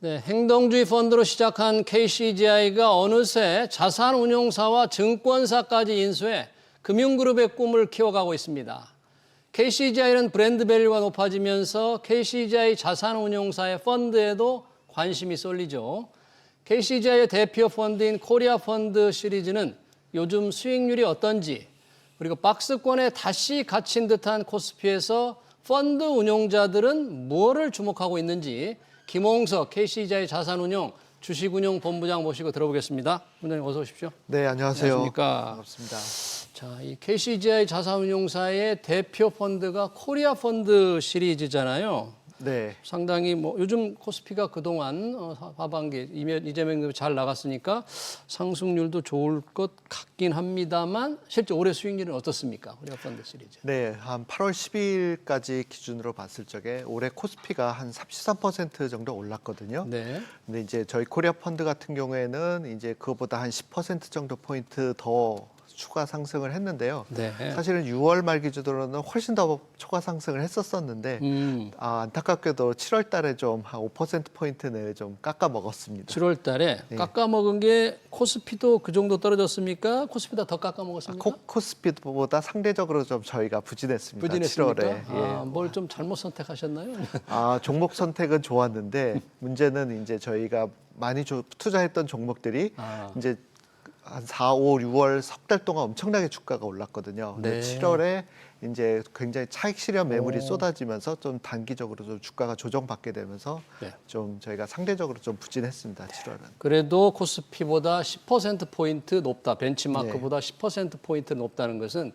네, 행동주의 펀드로 시작한 KCGI가 어느새 자산운용사와 증권사까지 인수해 금융그룹의 꿈을 키워가고 있습니다. KCGI는 브랜드 밸류가 높아지면서 KCGI 자산운용사의 펀드에도 관심이 쏠리죠. KCGI의 대표 펀드인 코리아 펀드 시리즈는 요즘 수익률이 어떤지, 그리고 박스권에 다시 갇힌 듯한 코스피에서 펀드 운용자들은 무엇을 주목하고 있는지 김홍석 KCGI 자산운용 주식운용본부장 모시고 들어보겠습니다. 본부장님 어서 오십시오. 네, 안녕하세요. 안녕하십니까. 반갑습니다. 자, 이 KCGI 자산운용사의 대표 펀드가 코리아 펀드 시리즈잖아요. 네, 상당히 요즘 코스피가 그동안 하반기 이재명 대표 잘 나갔으니까 상승률도 좋을 것 같긴 합니다만 실제 올해 수익률은 어떻습니까? 코리아 펀드 시리즈. 네, 한 8월 10일까지 기준으로 봤을 적에 올해 코스피가 한 33% 정도 올랐거든요. 네. 근데 이제 저희 코리아 펀드 같은 경우에는 이제 그거보다 한 10% 정도 포인트 더 추가 상승을 했는데요. 네. 사실은 6월 말 기준으로는 훨씬 더 초과 상승을 했었었는데 안타깝게도 7월 달에 좀 한 5%포인트 내외 좀 깎아 먹었습니다. 7월 달에 네. 깎아 먹은 게 코스피도 그 정도 떨어졌습니까? 코스피보다 더 깎아 먹었습니까? 코스피보다 상대적으로 좀 저희가 부진했습니다. 부진했습니까? 7월에. 뭘 좀 잘못 선택하셨나요? 종목 선택은 좋았는데 문제는 이제 저희가 많이 투자했던 종목들이 이제 한 4, 5, 6월 석 달 동안 엄청나게 주가가 올랐거든요. 근데 네. 7월에 이제 굉장히 차익 실현 매물이 쏟아지면서 좀 단기적으로 좀 주가가 조정받게 되면서 네. 좀 저희가 상대적으로 좀 부진했습니다. 7월은. 그래도 코스피보다 10%포인트 높다. 벤치마크보다 10%포인트 높다는 것은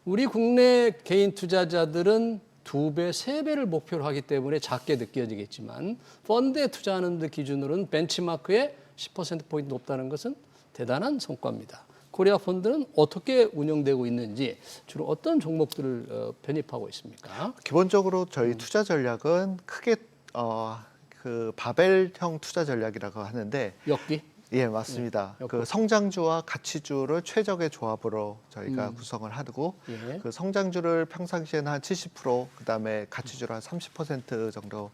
우리 국내 개인 투자자들은 2배, 3배를 목표로 하기 때문에 작게 느껴지겠지만 펀드에 투자하는 데 기준으로는 벤치마크에 10%포인트 높다는 것은 대단한 성과입니다. 코리아 펀드는 어떻게 운영되고 있는지 주로 어떤 종목들을 편입하고 있습니까? 기본적으로 저희 투자 전략은 크게 그 바벨형 투자 전략이라고 하는데 역 예, 맞습니다. 그 성장주와 가치주를 최적의 조합으로 저희가 구성을 하고 예. 그 성장주를 평상시에는 한 70%, 그다음에 가치주를 한 30% 정도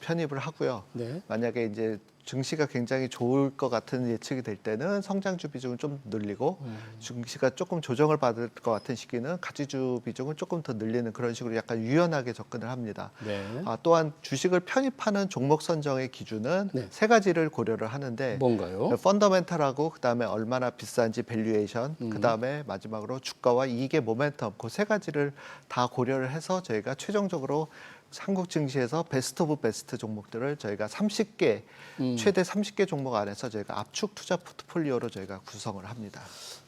편입을 하고요. 네. 만약에 이제 증시가 굉장히 좋을 것 같은 예측이 될 때는 성장주 비중을 좀 늘리고 증시가 조금 조정을 받을 것 같은 시기는 가치주 비중을 조금 더 늘리는 그런 식으로 약간 유연하게 접근을 합니다. 네. 또한 주식을 편입하는 종목 선정의 기준은 네. 세 가지를 고려를 하는데 뭔가요? 펀더멘탈하고 그다음에 얼마나 비싼지 밸류에이션, 그다음에 마지막으로 주가와 이익의 모멘텀 그 세 가지를 다 고려를 해서 저희가 최종적으로 한국 증시에서 베스트 오브 베스트 종목들을 저희가 30개 최대 30개 종목 안에서 저희가 압축 투자 포트폴리오로 저희가 구성을 합니다.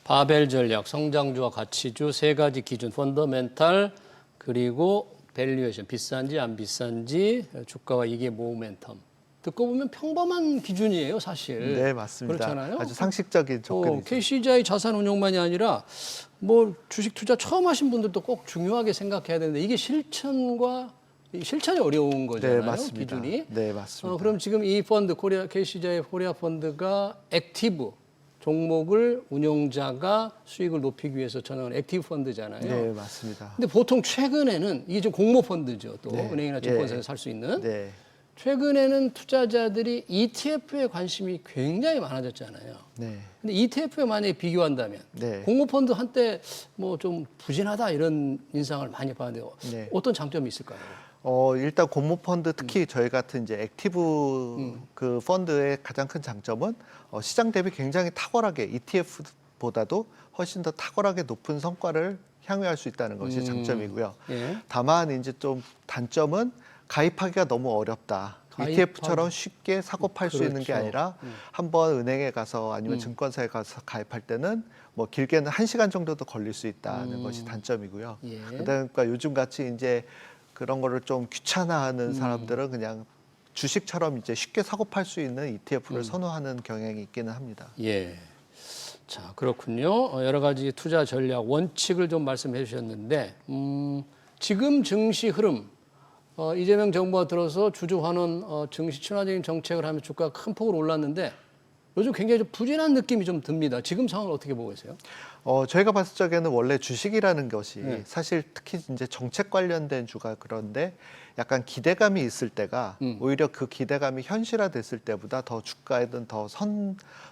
바벨 전략, 성장주와 가치주 세 가지 기준, 펀더멘탈 그리고 밸류에이션, 비싼지 안 비싼지, 주가와 이게 모멘텀. 듣고 보면 평범한 기준이에요, 사실. 네, 맞습니다. 그렇잖아요. 아주 상식적인 접근이죠. KCGI 자산운용만이 아니라 주식 투자 처음 하신 분들도 꼭 중요하게 생각해야 되는데 이게 실천이 어려운 거잖아요. 네, 맞습니다. 기준이. 네, 맞습니다. 그럼 지금 이 펀드 KCGI 코리아 펀드가 액티브 종목을 운용자가 수익을 높이기 위해서 전환한 액티브 펀드잖아요. 네, 맞습니다. 근데 보통 최근에는 이게 좀 공모 펀드죠. 또 네. 은행이나 증권사에서 살 수 있는. 네. 최근에는 투자자들이 ETF에 관심이 굉장히 많아졌잖아요. 네. 근데 ETF에 만약에 비교한다면 네. 공모 펀드 한때 좀 부진하다 이런 인상을 많이 받는데요. 네. 어떤 장점이 있을까요? 일단 공모 펀드 특히 저희 같은 이제 액티브 그 펀드의 가장 큰 장점은 시장 대비 굉장히 탁월하게 ETF보다도 훨씬 더 탁월하게 높은 성과를 향유할 수 있다는 것이 장점이고요. 예. 다만 이제 좀 단점은 가입하기가 너무 어렵다. ETF처럼 쉽게 사고 팔 수 있는 게 그렇죠. 아니라 한번 은행에 가서 아니면 증권사에 가서 가입할 때는 길게는 1시간 정도도 걸릴 수 있다는 것이 단점이고요. 예. 그러니까 요즘 같이 이제 그런 거를 좀 귀찮아하는 사람들은 그냥 주식처럼 이제 쉽게 사고 팔 수 있는 ETF를 선호하는 경향이 있기는 합니다. 예. 자, 그렇군요. 여러 가지 투자 전략, 원칙을 좀 말씀해 주셨는데, 지금 증시 흐름, 이재명 정부가 들어서 주주환원 증시 친화적인 정책을 하면 주가가 큰 폭으로 올랐는데 요즘 굉장히 좀 부진한 느낌이 좀 듭니다. 지금 상황을 어떻게 보고 계세요? 저희가 봤을 적에는 원래 주식이라는 것이 네. 사실 특히 이제 정책 관련된 주가 그런데 약간 기대감이 있을 때가 오히려 그 기대감이 현실화됐을 때보다 더 주가에는 더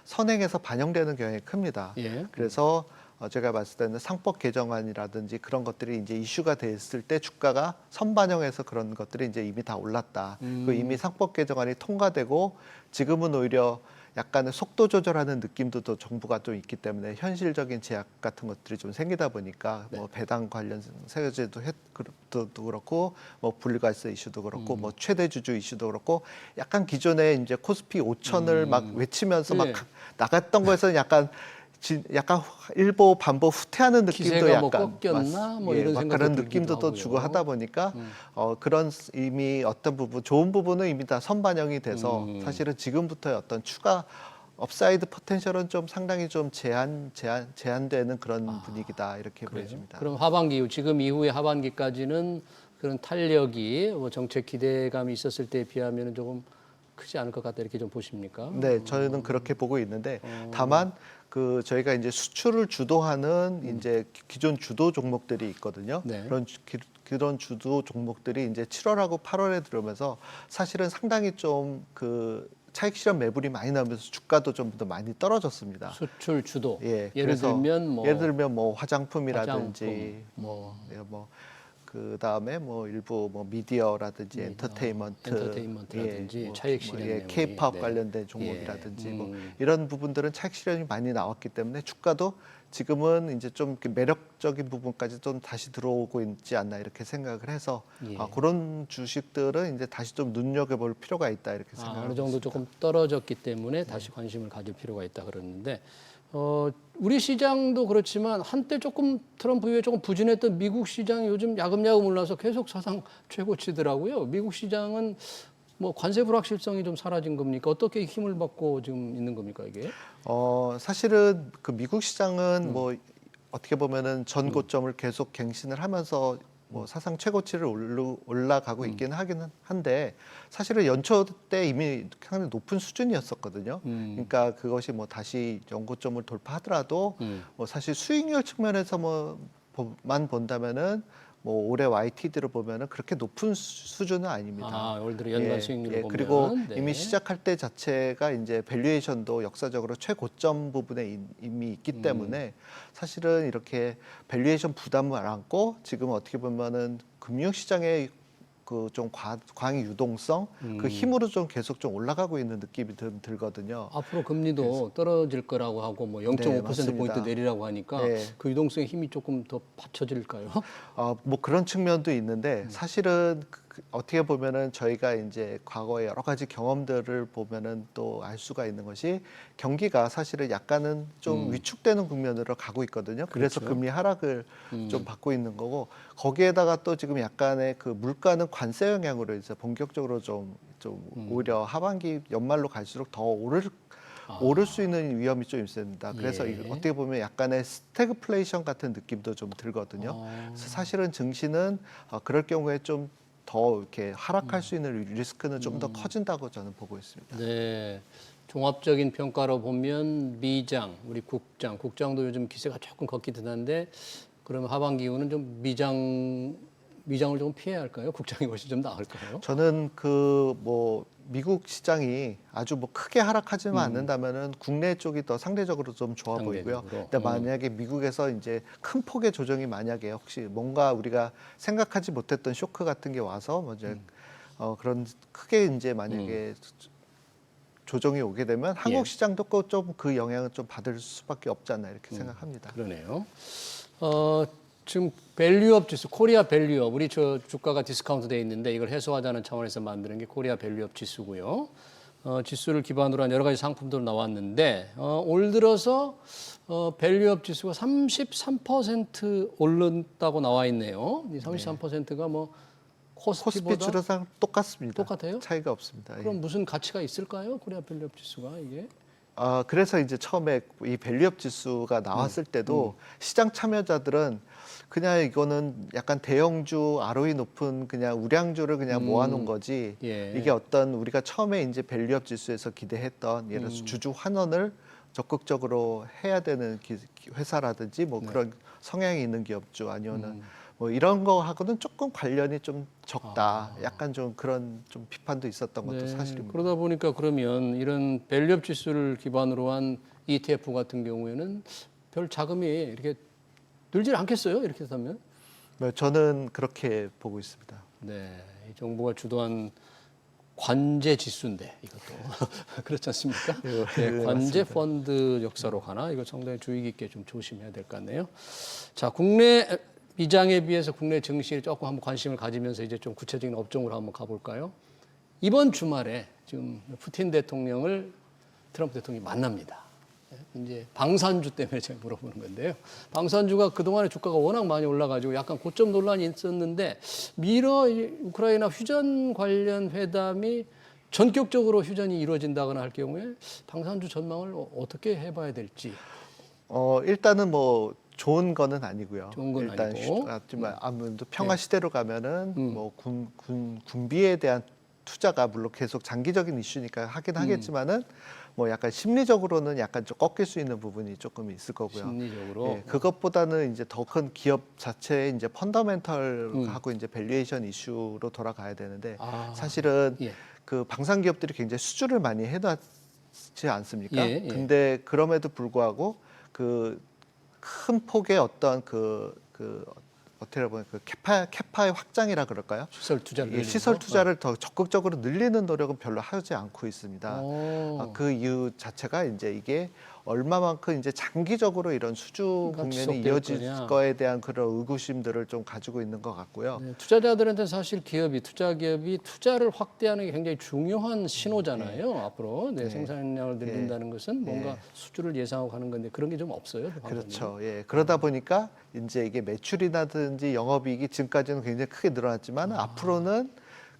선행해서 반영되는 경향이 큽니다. 예. 그래서 제가 봤을 때는 상법 개정안이라든지 그런 것들이 이제 이슈가 됐을 때 주가가 선반영해서 그런 것들이 이제 이미 다 올랐다. 그 이미 상법 개정안이 통과되고 지금은 오히려 약간의 속도 조절하는 느낌도 또 정부가 좀 있기 때문에 현실적인 제약 같은 것들이 좀 생기다 보니까 뭐 배당 관련 세제도 그렇고 뭐 분리과세 이슈도 그렇고 뭐 최대 주주 이슈도 그렇고 약간 기존에 이제 코스피 5천을 막 외치면서 예. 막 나갔던 거에서는 약간 일보 반보 후퇴하는 느낌도 기세가 뭐 약간 꺾였나 뭐 이런 막 생각도 그런 들기도 느낌도 또 하고요. 주고 하다 보니까 그런 이미 어떤 부분 좋은 부분은 이미 다 선반영이 돼서 사실은 지금부터의 어떤 추가 업사이드 포텐셜은 좀 상당히 좀 제한되는 그런 분위기다 이렇게 보여집니다. 그럼 하반기 이후, 지금 이후에 하반기까지는 그런 탄력이 뭐 정책 기대감이 있었을 때에 비하면 조금 크지 않을 것 같다 이렇게 좀 보십니까? 네, 저희는 그렇게 보고 있는데 다만 그 저희가 이제 수출을 주도하는 이제 기존 주도 종목들이 있거든요. 네. 그런 주도 종목들이 이제 7월하고 8월에 들어오면서 사실은 상당히 좀 그 차익 실현 매물이 많이 나오면서 주가도 좀 더 많이 떨어졌습니다. 수출 주도. 예, 예를 들면 뭐 화장품이라든지 화장품, 뭐 그다음에 뭐 일부 뭐 미디어라든지 엔터테인먼트라든지 뭐 차익 실현 매물이. K-팝 네. 관련된 종목이라든지 예. 뭐 이런 부분들은 차익 실현이 많이 나왔기 때문에 주가도 지금은 이제 좀 이렇게 매력적인 부분까지 좀 다시 들어오고 있지 않나 이렇게 생각을 해서 예. 그런 주식들은 이제 다시 좀 눈여겨볼 필요가 있다 이렇게 어느 생각하고 정도 있습니다. 조금 떨어졌기 때문에 다시 관심을 가질 필요가 있다 그러는데 우리 시장도 그렇지만 한때 조금 트럼프 이후에 조금 부진했던 미국 시장이 요즘 야금야금 올라서 계속 사상 최고치더라고요. 미국 시장은 뭐 관세 불확실성이 좀 사라진 겁니까? 어떻게 힘을 받고 지금 있는 겁니까 이게? 사실은 그 미국 시장은 뭐 어떻게 보면은 전 고점을 계속 갱신을 하면서 뭐 사상 최고치를 올라가고 있기는 하기는 한데 사실은 연초 때 이미 상당히 높은 수준이었었거든요. 그러니까 그것이 뭐 다시 연고점을 돌파하더라도 뭐 사실 수익률 측면에서 만 본다면은 뭐 올해 YTD를 보면은 그렇게 높은 수준은 아닙니다. 올 들어 연간 수익률을 보면 그리고 네. 이미 시작할 때 자체가 이제 밸류에이션도 역사적으로 최고점 부분에 이미 있기 때문에 사실은 이렇게 밸류에이션 부담을 안 안고 지금 어떻게 보면은 금융시장의 그 좀 광의 유동성 그 힘으로 좀 계속 좀 올라가고 있는 느낌이 들거든요. 앞으로 금리도 떨어질 거라고 하고 뭐 0.5% 맞습니다. 포인트 내리라고 하니까 네. 그 유동성의 힘이 조금 더 받쳐질까요? 뭐 그런 측면도 있는데 사실은 어떻게 보면은 저희가 이제 과거에 여러 가지 경험들을 보면은 또 알 수가 있는 것이 경기가 사실은 약간은 좀 위축되는 국면으로 가고 있거든요. 그래서 그렇죠. 금리 하락을 좀 받고 있는 거고 거기에다가 또 지금 약간의 그 물가는 관세 영향으로 이제 본격적으로 좀 오히려 하반기 연말로 갈수록 더 오를 수 있는 위험이 좀 있습니다. 그래서 예. 어떻게 보면 약간의 스태그플레이션 같은 느낌도 좀 들거든요. 그래서 사실은 증시는 그럴 경우에 좀 더 이렇게 하락할 수 있는 리스크는 좀 더 커진다고 저는 보고 있습니다. 네. 종합적인 평가로 보면 미장, 우리 국장도 요즘 기세가 조금 걷기는 한데 그러면 하반기 이후는 좀 미장을 좀 피해야 할까요? 국장이 훨씬 좀 나을까요? 저는 그 뭐 미국 시장이 아주 뭐 크게 하락하지만 않는다면은 국내 쪽이 더 상대적으로 좀 좋아 보이고요. 상대적으로. 근데 만약에 미국에서 이제 큰 폭의 조정이 만약에 혹시 뭔가 우리가 생각하지 못했던 쇼크 같은 게 와서 먼저 그런 크게 이제 만약에 조정이 오게 되면 한국 시장도 좀 그 영향을 좀 받을 수밖에 없지 않나 이렇게 생각합니다. 그러네요. 지금 밸류업 지수, 코리아 밸류업, 우리 저 주가가 디스카운트 돼 있는데 이걸 해소하자는 차원에서 만드는 게 코리아 밸류업 지수고요. 지수를 기반으로 한 여러 가지 상품들 나왔는데 올 들어서 밸류업 지수가 33% 오른다고 나와 있네요. 이 33%가 뭐 코스피 코스피보다 주로상 똑같습니다. 똑같아요? 차이가 없습니다. 예. 그럼 무슨 가치가 있을까요? 코리아 밸류업 지수가 이게? 그래서 이제 처음에 이 밸류업 지수가 나왔을 때도 시장 참여자들은 그냥 이거는 약간 대형주 ROE 높은 그냥 우량주를 그냥 모아놓은 거지 예. 이게 어떤 우리가 처음에 이제 밸류업 지수에서 기대했던 예를 들어서 주주 환원을 적극적으로 해야 되는 회사라든지 뭐 그런 성향이 있는 기업주 아니면은 뭐 이런 거하고는 조금 관련이 좀 적다. 약간 좀 그런 좀 비판도 있었던 것도 사실입니다. 그러다 보니까 그러면 이런 밸류업 지수를 기반으로 한 ETF 같은 경우에는 별 자금이 이렇게 늘질 않겠어요? 이렇게 하면? 네, 저는 그렇게 보고 있습니다. 네, 이 정부가 주도한 관제 지수인데 이것도 그렇지 않습니까? 네, 관제 펀드 역사로 가나 이거 상당히 주의 깊게 좀 조심해야 될 것 같네요. 자, 국내 미장에 비해서 국내 증시에 조금 한번 관심을 가지면서 이제 좀 구체적인 업종으로 한번 가볼까요? 이번 주말에 지금 푸틴 대통령을 트럼프 대통령이 만납니다. 이제 방산주 때문에 제가 물어보는 건데요. 방산주가 그동안에 주가가 워낙 많이 올라가지고 약간 고점 논란이 있었는데 미러 우크라이나 휴전 관련 회담이 전격적으로 휴전이 이루어진다거나 할 경우에 방산주 전망을 어떻게 해봐야 될지. 일단은 뭐 좋은 거는 아니고요. 좋은 건 일단 아니고. 아무래도 평화 시대로 가면은 뭐 군비에 대한 투자가 물론 계속 장기적인 이슈니까 하긴 하겠지만은 뭐 약간 심리적으로는 약간 좀 꺾일 수 있는 부분이 조금 있을 거고요. 심리적으로. 예, 그것보다는 이제 더 큰 기업 자체의 이제 펀더멘털하고 이제 밸류에이션 이슈로 돌아가야 되는데 사실은 예. 그 방산 기업들이 굉장히 수주를 많이 해놨지 않습니까? 예, 예. 근데 그럼에도 불구하고 그 큰 폭의 어떤 어떻게 보면 그 캐파의 확장이라 그럴까요? 시설 투자를 예, 시설 투자를 더 적극적으로 늘리는 노력은 별로 하지 않고 있습니다. 오. 그 이유 자체가 이제 이게 얼마만큼 이제 장기적으로 이런 수주 그러니까 국면이 지속될 이어질 거냐. 거에 대한 그런 의구심들을 좀 가지고 있는 것 같고요. 네, 투자자들한테 사실 투자 기업이 투자를 확대하는 게 굉장히 중요한 신호잖아요. 앞으로 생산량을 늘린다는 것은 뭔가 수주를 예상하고 가는 건데 그런 게 좀 없어요. 그렇죠. 예. 그러다 보니까 이제 이게 매출이라든지 영업이익이 지금까지는 굉장히 크게 늘어났지만 앞으로는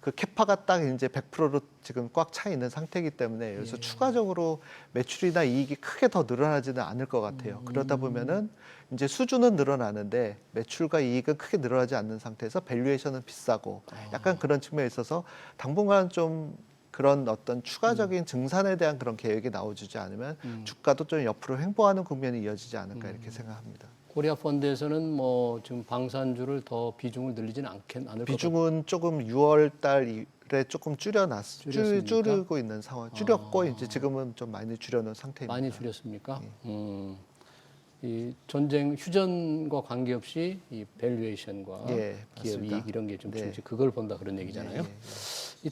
그 캐파가 딱 이제 100%로 지금 꽉 차 있는 상태이기 때문에 그래서 추가적으로 매출이나 이익이 크게 더 늘어나지는 않을 것 같아요. 그러다 보면은 이제 수주는 늘어나는데 매출과 이익은 크게 늘어나지 않는 상태에서 밸류에이션은 비싸고 약간 그런 측면에 있어서 당분간 좀 그런 어떤 추가적인 증산에 대한 그런 계획이 나오지 않으면 주가도 좀 옆으로 횡보하는 국면이 이어지지 않을까 이렇게 생각합니다. 코리아 펀드에서는 뭐 지금 방산주를 더 비중을 늘리지는 않을 비중은 조금 6월 달에 조금 줄였습니까? 줄이고 있는 상황. 줄였고 이제 지금은 좀 많이 줄여놓은 상태입니다. 많이 줄였습니까? 이 전쟁 휴전과 관계없이 이 밸류에이션과 예, 기업 맞습니다. 이익 이런 게 좀 네. 그걸 본다 그런 얘기잖아요.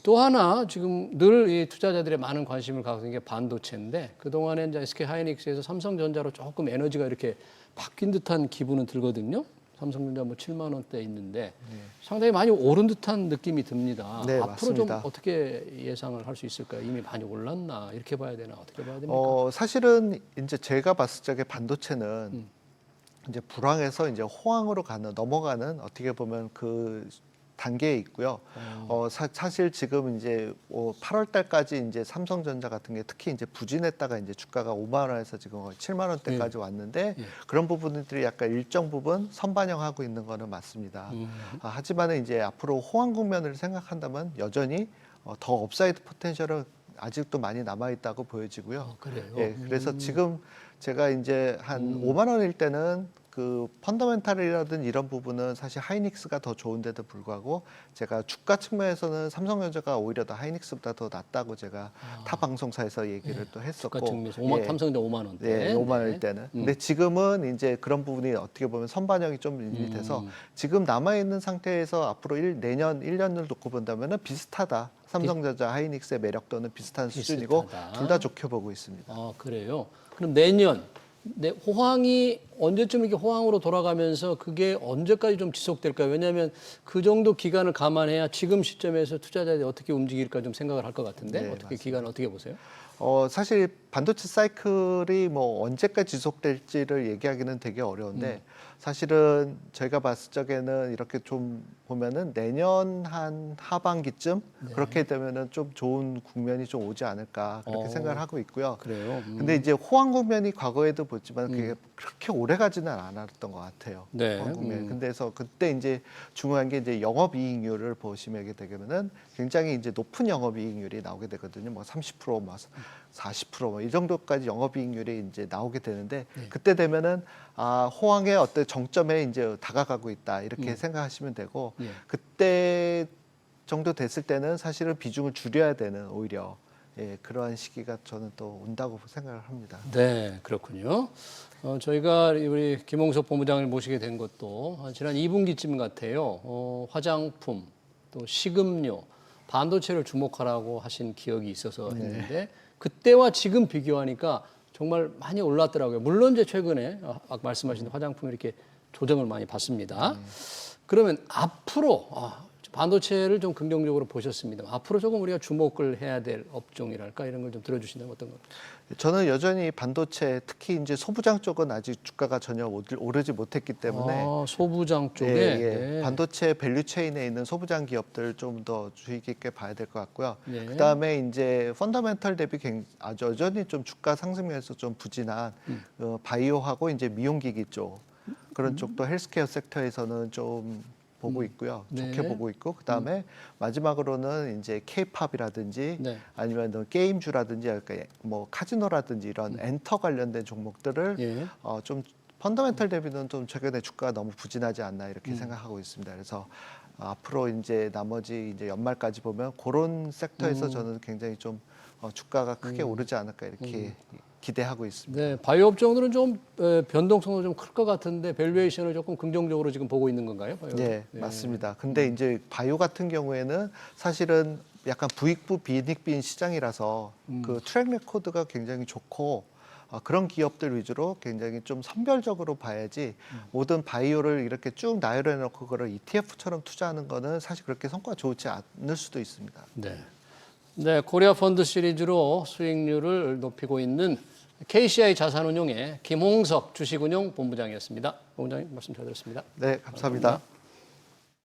또 하나 지금 늘 이 투자자들의 많은 관심을 갖고 있는 게 반도체인데 그동안에 이제 SK 하이닉스에서 삼성전자로 조금 에너지가 이렇게 바뀐 듯한 기분은 들거든요. 삼성전자 뭐 7만 원대 있는데 상당히 많이 오른 듯한 느낌이 듭니다. 네, 앞으로 맞습니다. 좀 어떻게 예상을 할 수 있을까요? 이미 많이 올랐나 이렇게 봐야 되나 어떻게 봐야 됩니까? 사실은 이제 제가 봤을 적에 반도체는 이제 불황에서 이제 호황으로 넘어가는 어떻게 보면 그 단계에 있고요. 사실 지금 이제 8월 달까지 이제 삼성전자 같은 게 특히 이제 부진했다가 이제 주가가 5만 원에서 지금 7만 원대까지 왔는데 그런 부분들이 약간 일정 부분 선반영하고 있는 거는 맞습니다. 하지만은 이제 앞으로 호황 국면을 생각한다면 여전히 더 업사이드 포텐셜은 아직도 많이 남아 있다고 보여지고요. 그래요. 예, 그래서 지금 제가 이제 한 5만 원일 때는 그 펀더멘탈이라든 이런 부분은 사실 하이닉스가 더 좋은데도 불구하고 제가 주가 측면에서는 삼성전자가 오히려 더 하이닉스보다 더 낫다고 제가 타 방송사에서 얘기를 또 했었고 주가 측면에서 예, 삼성전자 5만 원대. 5만 원일 때는 근데 지금은 이제 그런 부분이 어떻게 보면 선반영이 좀 이미 돼서 지금 남아 있는 상태에서 앞으로 내년 1년을 놓고 본다면은 비슷하다. 삼성전자 하이닉스의 매력도는 비슷한 수준이고 비슷하다. 둘 다 좋게 보고 있습니다. 그래요. 그럼 내년 호황이 언제쯤 이렇게 호황으로 돌아가면서 그게 언제까지 좀 지속될까요? 왜냐하면 그 정도 기간을 감안해야 지금 시점에서 투자자들이 어떻게 움직일까 좀 생각을 할 것 같은데 네, 어떻게 맞습니다. 기간을 어떻게 보세요? 사실 반도체 사이클이 뭐 언제까지 지속될지를 얘기하기는 되게 어려운데 사실은 저희가 봤을 적에는 이렇게 좀 보면은 내년 한 하반기쯤 그렇게 되면은 좀 좋은 국면이 좀 오지 않을까 그렇게 생각을 하고 있고요. 그래요. 근데 이제 호황 국면이 과거에도 보지만 그게 그렇게 오래 가지는 않았던 것 같아요. 네. 호황 국면. 근데서 그때 이제 중요한 게 이제 영업이익률을 보시게 되면은 굉장히 이제 높은 영업이익률이 나오게 되거든요. 뭐 30%, 뭐 40%, 이 정도까지 영업이익률이 이제 나오게 되는데 그때 되면은 호황의 어떤 정점에 이제 다가가고 있다 이렇게 생각하시면 되고 예. 그때 정도 됐을 때는 사실은 비중을 줄여야 되는 오히려 그러한 시기가 저는 또 온다고 생각을 합니다. 네, 그렇군요. 저희가 우리 김홍석 본부장을 모시게 된 것도 지난 2분기쯤 같아요. 화장품, 또 식음료, 반도체를 주목하라고 하신 기억이 있어서 했는데 그때와 지금 비교하니까 정말 많이 올랐더라고요. 물론 이제 최근에 아까 말씀하신 화장품이 이렇게 조정을 많이 받습니다. 그러면 앞으로 반도체를 좀 긍정적으로 보셨습니다. 앞으로 조금 우리가 주목을 해야 될 업종이랄까 이런 걸 좀 들어주신다면 어떤 거? 저는 여전히 반도체 특히 이제 소부장 쪽은 아직 주가가 전혀 오르지 못했기 때문에 소부장 쪽에 네. 반도체 밸류 체인에 있는 소부장 기업들 좀 더 주의 깊게 봐야 될 것 같고요. 네. 그다음에 이제 펀더멘털 대비 아주 여전히 좀 주가 상승면에서 좀 부진한 바이오하고 이제 미용기기 쪽 그런 쪽도 헬스케어 섹터에서는 좀 보고 있고요. 네. 좋게 보고 있고 그다음에 마지막으로는 이제 K-팝이라든지 네. 아니면 게임주라든지 뭐 카지노라든지 이런 엔터 관련된 종목들을 예. 좀 펀더멘털 대비는 좀 최근에 주가가 너무 부진하지 않나 이렇게 생각하고 있습니다. 그래서 앞으로 이제 나머지 이제 연말까지 보면 그런 섹터에서 저는 굉장히 좀 주가가 크게 오르지 않을까 이렇게 기대하고 있습니다. 네, 바이오 업종들은 좀 변동성도 좀 클 것 같은데 밸류에이션을 조금 긍정적으로 지금 보고 있는 건가요? 바이오? 네, 맞습니다. 근데 이제 바이오 같은 경우에는 사실은 약간 부익부 비익빈 시장이라서 그 트랙 레코드가 굉장히 좋고 그런 기업들 위주로 굉장히 좀 선별적으로 봐야지 모든 바이오를 이렇게 쭉 나열해 놓고 그걸 ETF처럼 투자하는 거는 사실 그렇게 성과가 좋지 않을 수도 있습니다. 네. 네, 코리아 펀드 시리즈로 수익률을 높이고 있는 KCI 자산운용의 김홍석 주식운용 본부장이었습니다. 본부장님 말씀 잘 들었습니다. 네, 감사합니다.